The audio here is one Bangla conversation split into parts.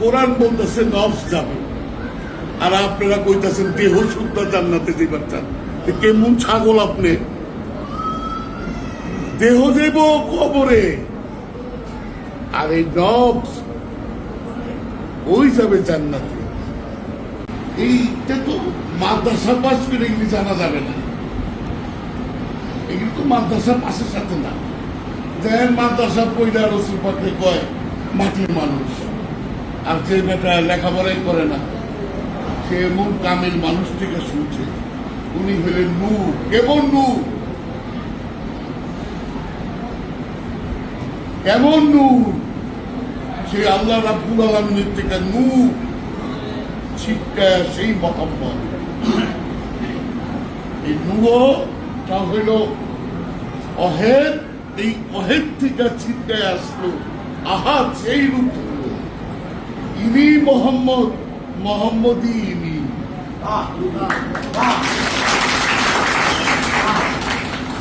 কোরআন বলতেছে নফস যাবে, আর আপনারা কইতাছেন দেহ শুদ্ধ জান্নাতে যাইবার চান। কেমন ছাগল আপনি? দেহ দেব কবরে, আর এই নফস ওই যাবে জান্নাতে। এইটা তো মাদ্রাসা পাস করে এগুলি জানা যাবে না। এগুলি তো মাদ্রাসা পাশের সাথে না। দেখেন মাদ্রাসা পয়লা রসুল পাকে কয় মাটির মানুষ, আর যে বেটা লেখাপড়াই করে না সে এমন কামের মানুষ থেকে শুনছে উনি হলেন নূর। কেমন নূর? কেমন নূর? সেই আল্লাহ রাব্বুল আলামিনের থেকে নূর ছিটকায় সেই মুহাম্মদ। এই নূরটা হইল অহেদ, এই অহেদ থেকে ছিটকায় আসলো আহাদ, সেই রূপ হলো ইনি মোহাম্মদ, মোহাম্মদই ইনি।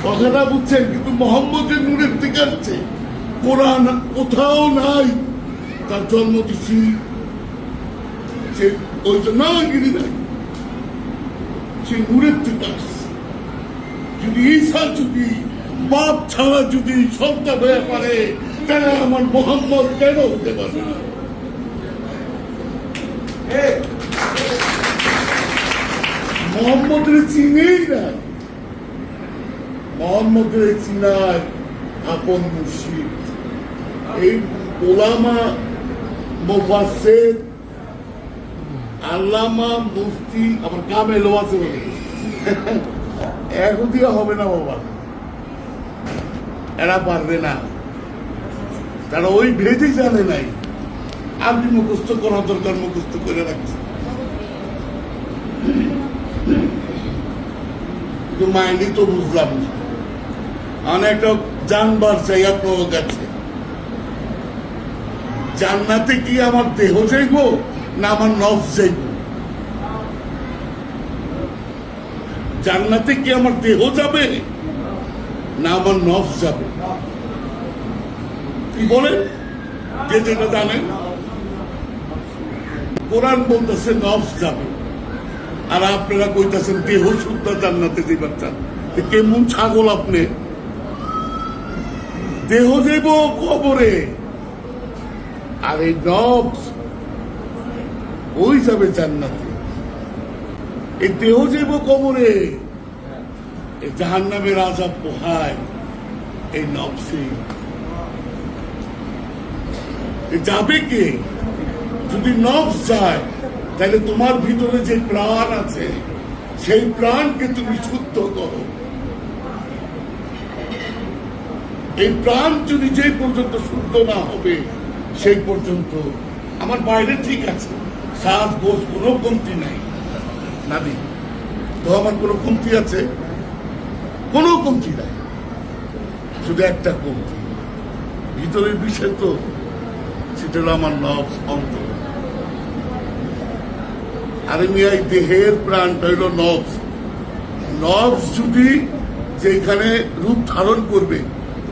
কথাটা বুঝছেন? কিন্তু মোহাম্মদের নূরের থেকে আসছে। কোরআন কোথাও নাই তার জন্ম দিচ্ছি সে ওই না গিরি নাই, সে নূরের থেকে আসছে। যদি ঈসা যদি বাপ ছাড়া যদি সন্তান হয়ে পারে, তাহলে আমার মোহাম্মদ কেন হতে পারে না? মোহাম্মদের চিনেই নাই, মোহাম্মদের চিনায় আপন মুর্শিদ। এই ওলামা মুফাসসির আল্লামা মুফতি আমার কামে লো আছে বলে এহুদিয়া হবে না বাবা, এরা পারবে না, তারা ওই ভেদই জানে নাই। আপনি মুখস্থ করা দরকার, মুখস্থ করে রাখছে। মাইনি তো বুঝলাম না, অনেকটা জানবার চাই আপনার কাছে। জান্নাতে কি আমার দেহ যাইব না আমার নফস যাইব? জান্নাতে কি আমার দেহ যাবে না আমার নফস যাবে? কি বলেন? যে যেটা জানেন। কোরআন বলতেছে নফস যাবে, আর আপনারা কইতাছেন দেহ শুদ্ধ জান্নাতে যাইবার চান। কেমন ছাগল আপনি? দেহ দেব কবরে, আর এই নফস ওই যাবে জান্নাতে। এই দেহ যাইব কবরে, এই জাহান্নামের আযাব পোহায় এই নফসে। যাবে কে? যদি নফস যায় তাহলে তোমার ভিতরে যে প্রাণ আছে সেই প্রাণকে তুমি শুদ্ধ করো। এই প্রাণ যদি যে পর্যন্ত শুদ্ধ না হবে সেই পর্যন্ত আমার বাইরে ঠিক আছে, শ্বাস গোস কোনো কমতি নাই, নাবি তো আমার কোনো কমতি আছে? কোনো কমতি নাই, শুধু একটা কমতি ভিতরের বিষয়, তো সেটা হলো আমার নফস, অন্তর। আর মিয়াই দেহের প্রাণটা হইল নফস। নফস যদি যেখানে রূপ ধারণ করবে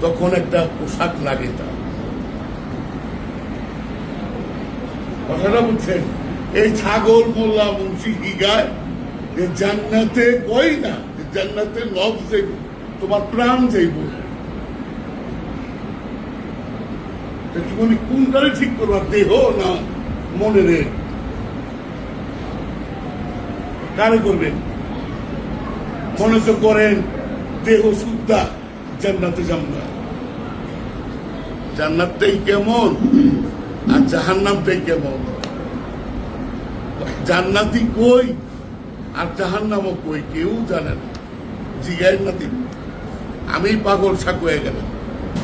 তখন একটা পোশাক লাগে তার। কথাটা বুঝছেন? এই ছাগল মোল্লা মুন্সি কি গায় যে জান্নাতে কই না, জান্নাতে নফস যাইব, তোমার প্রাণ যাইব। তুমি কোনটারে ঠিক করবা, দেহ না মনে রে? কারে করবেন? মনে তো করেন দেহ শুদ্ধা জান্নাতে যাব না। জান্নাতটাই কেমন আর জাহান্নামটাই কেমন? জান্নাতি কই আর জাহান্নামও কই কেউ জানে না। জিগায় না দিন, আমি পাগল শাক হয়ে গেলাম।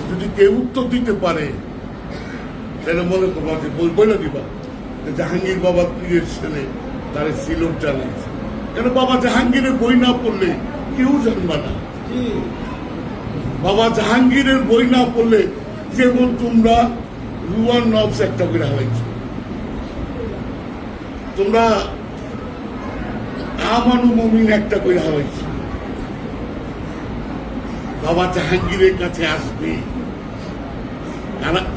যদি কেউ উত্তর দিতে পারে তাহলে মনে করবা যে বলে দিবা জাহাঙ্গীর বাবা পীরের ছেলে তারে সিলোট জানিয়েছে। কেন বাবা জাহাঙ্গীরের বই না পড়লে কেউ জানবা না। বাবা জাহাঙ্গীরের বই না পড়লে, যেমন তোমরা রুয়ান নফস একটা করে হারাইছ, তোমরা আমানু মুমিন একটা করে হারাইছ। বাবা জাহাঙ্গীরের কাছে আসবে,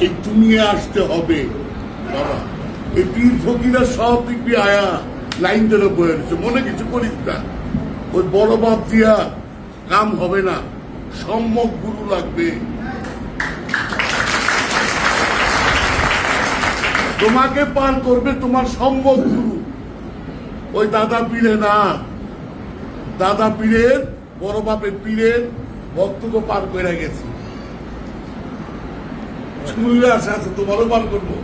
এই দুনিয়া আসতে হবে বাবা, এই পীর ফকিরা সব দেখবি আয়া লাইন ধরে বয়ে রয়েছে, মনে কিছু করিস না। ওই বড় বাপ দিয়া কাম হবে না, সম্যক গুরু লাগবে। তোমাকে পার করবে তোমার সম্যক গুরু, ওই দাদা পীরে না। দাদা পীরের বড় বাপের পীরের ভক্তকে পার করে গেছে, শুনলে আশা আছে তোমারও পার করবো।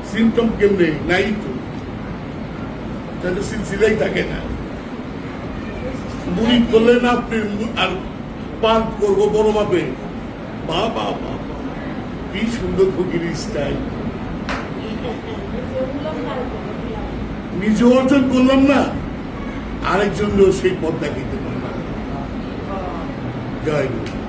সিমটম কেমনে নাই তো, তাহলে সিলসিলাই থাকে না। মুড়ি করলেন আপনি আর পার করবো বড় বাপে, বাবা বাবা কি সুন্দর ফকির স্টাইল। নিজে অর্জন করলাম না, আরেকজন সেই পথ দেখাইতে পারলাম। জয় গুরু।